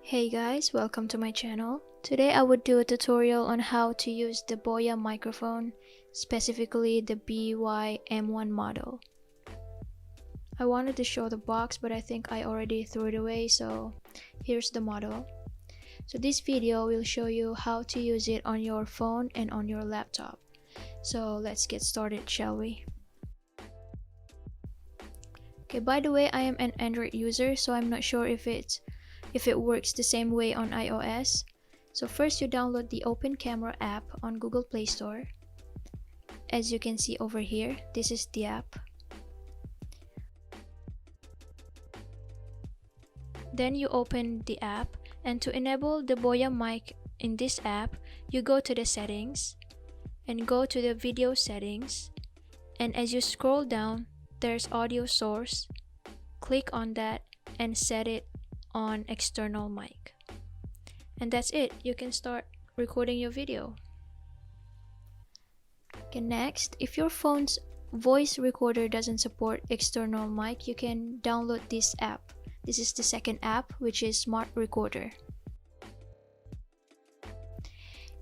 Hey guys, welcome to my channel. Today I would do a tutorial on how to use the Boya microphone, specifically the BY-M1 model. I wanted to show the box, but I think I already threw it away, so here's the model. So this video will show you how to use it on your phone and on your laptop. So let's get started, shall we? Okay, by the way, I am an Android user, so I'm not sure if it works the same way on iOS. So first you download the Open Camera app on Google Play Store. As you can see over here, this is the app. Then you open the app, and to enable the Boya Mic in this app, you go to the settings and go to the video settings, and as you scroll down, there's audio source. Click on that and set it on external mic. And that's it. You can start recording your video. Okay, next, if your phone's voice recorder doesn't support external mic, you can download this app. This is the second app, which is Smart Recorder.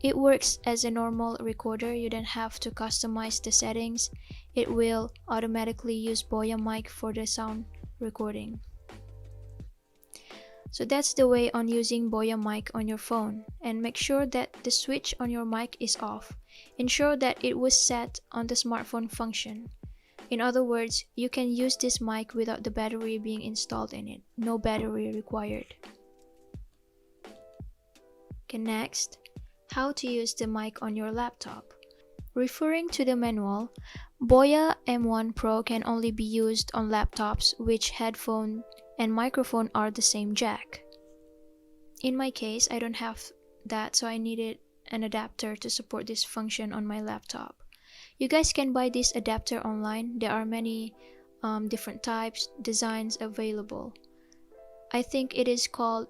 It works as a normal recorder. You don't have to customize the settings. It will automatically use Boya Mic for the sound recording. So that's the way on using Boya Mic on your phone, and make sure that the switch on your mic is off. Ensure that it was set on the smartphone function. In other words, you can use this mic without the battery being installed in it. No battery required. Okay, next, how to use the mic on your laptop. Referring to the manual, Boya M1 Pro can only be used on laptops which headphone and microphone are the same jack. In my case, I don't have that, so I needed an adapter to support this function on my laptop. You guys can buy this adapter online. There are many different types, designs available. I think it is called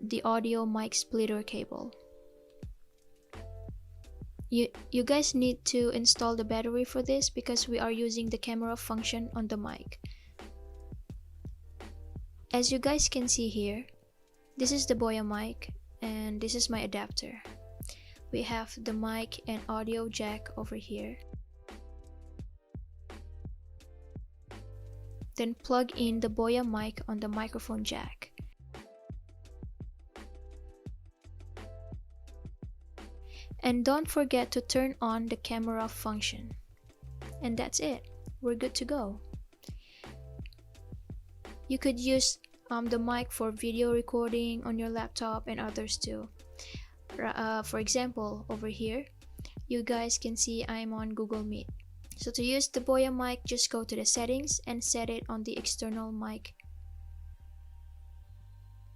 the audio mic splitter cable. You guys need to install the battery for this because we are using the camera function on the mic. As you guys can see here, this is the Boya Mic and this is my adapter. We have the mic and audio jack over here. Then plug in the Boya Mic on the microphone jack. And don't forget to turn on the camera function. And that's it. We're good to go. You could use the mic for video recording on your laptop and others too. For example, over here, you guys can see I'm on Google Meet. So to use the Boya Mic, just go to the settings and set it on the external mic.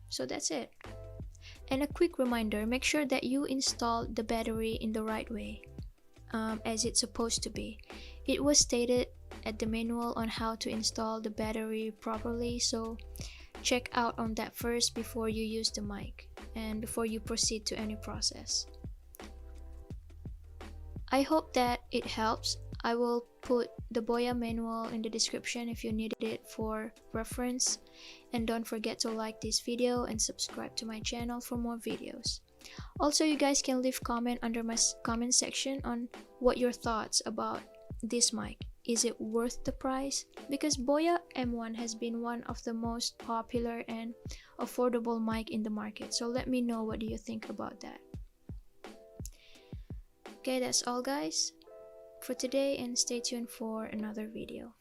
So that's it. And a quick reminder, make sure that you install the battery in the right way, as it's supposed to be. It was stated at the manual on how to install the battery properly, so check out on that first before you use the mic and before you proceed to any process. I hope that it helps. I will put the Boya manual in the description if you needed it for reference, and don't forget to like this video and subscribe to my channel for more videos. Also, you guys can leave comment under my comment section on what your thoughts about this mic. Is it worth the price? Because Boya M1 has been one of the most popular and affordable mic in the market. So let me know, what do you think about that? Okay, that's all guys for today, and stay tuned for another video.